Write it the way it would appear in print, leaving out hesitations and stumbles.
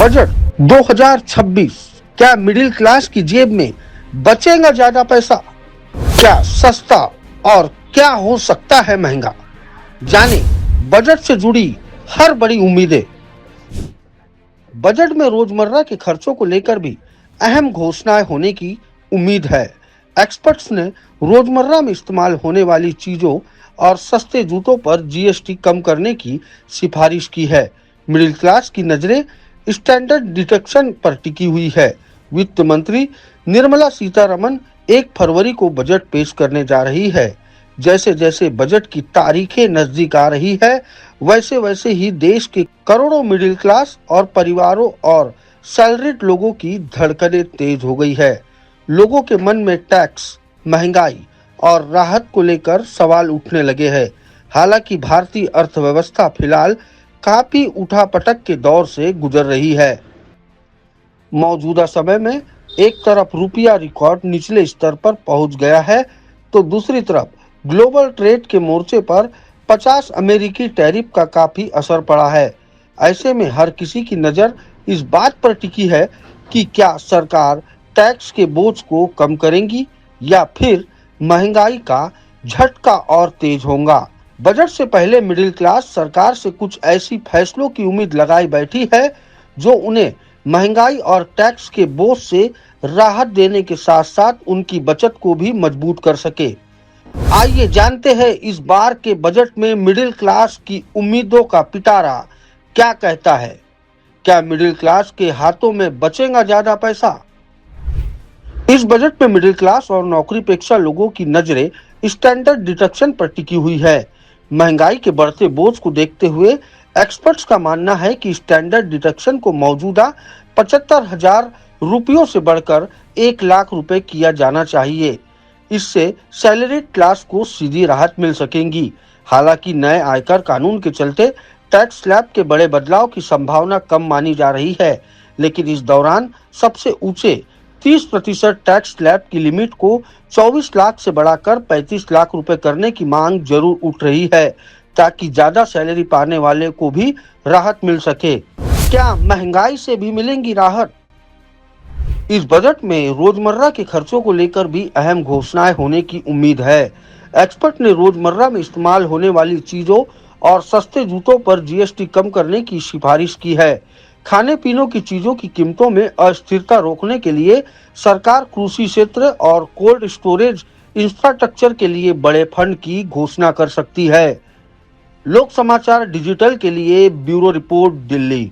Budget 2026 क्या middle class की जेब में बचेगा ज्यादा पैसा? क्या सस्ता और क्या हो सकता है महंगा? जाने बजट से जुड़ी हर बड़ी उम्मीदें। बजट में रोजमर्रा के खर्चों को लेकर भी अहम घोषणाएं होने की उम्मीद है। एक्सपर्ट्स ने रोजमर्रा में इस्तेमाल होने वाली चीजों और सस्ते जूतों पर जीएसटी कम करने की सिफारिश की है। मिडिल क्लास की नजरें स्टैंडर्ड डिडक्शन पर टिकी हुई है। वित्त मंत्री निर्मला सीतारमण 1 फरवरी को बजट पेश करने जा रही है। जैसे जैसे बजट की तारीखें नजदीक आ रही है, वैसे वैसे ही देश के करोड़ों मिडिल क्लास और परिवारों और सैलरीड लोगों की धड़कनें तेज हो गई है। लोगों के मन में टैक्स, महंगाई और राहत को लेकर सवाल उठने लगे हैं। हालांकि भारतीय अर्थव्यवस्था फिलहाल काफी उठापटक के दौर से गुजर रही है। मौजूदा समय में एक तरफ रुपया रिकॉर्ड निचले स्तर पर पहुंच गया है, तो दूसरी तरफ ग्लोबल ट्रेड के मोर्चे पर 50 अमेरिकी टैरिफ का काफी असर पड़ा है। ऐसे में हर किसी की नजर इस बात पर टिकी है कि क्या सरकार टैक्स के बोझ को कम करेंगी या फिर महंगाई का झटका और तेज होगा। बजट से पहले मिडिल क्लास सरकार से कुछ ऐसी फैसलों की उम्मीद लगाई बैठी है जो उन्हें महंगाई और टैक्स के बोझ से राहत देने के साथ साथ उनकी बचत को भी मजबूत कर सके। आइए जानते हैं इस बार के बजट में मिडिल क्लास की उम्मीदों का पिटारा क्या कहता है। क्या मिडिल क्लास के हाथों में बचेगा ज्यादा पैसा? इस बजट में मिडिल क्लास और नौकरी पेशा लोगों की नजरें स्टैंडर्ड डिडक्शन पर टिकी हुई है। महंगाई के बढ़ते बोझ को देखते हुए एक्सपर्ट्स का मानना है कि स्टैंडर्ड डिडक्शन को मौजूदा 75,000 रुपयों से बढ़कर 1 लाख रुपए किया जाना चाहिए। इससे सैलरीड क्लास को सीधी राहत मिल सकेगी। हालांकि नए आयकर कानून के चलते टैक्स स्लैब के बड़े बदलाव की संभावना कम मानी जा रही है, लेकिन इस दौरान सबसे ऊंचे 30% टैक्स स्लैब की लिमिट को 24 लाख से बढ़ाकर 35 लाख रुपए करने की मांग जरूर उठ रही है, ताकि ज्यादा सैलरी पाने वाले को भी राहत मिल सके। क्या महंगाई से भी मिलेंगी राहत? इस बजट में रोजमर्रा के खर्चों को लेकर भी अहम घोषणाएं होने की उम्मीद है। एक्सपर्ट ने रोजमर्रा में इस्तेमाल होने वाली चीजों और सस्ते जूतों पर जीएसटी कम करने की सिफारिश की है। खाने पीने की चीजों की कीमतों में अस्थिरता रोकने के लिए सरकार कृषि क्षेत्र और कोल्ड स्टोरेज इंफ्रास्ट्रक्चर के लिए बड़े फंड की घोषणा कर सकती है। लोक समाचार डिजिटल के लिए ब्यूरो रिपोर्ट, दिल्ली।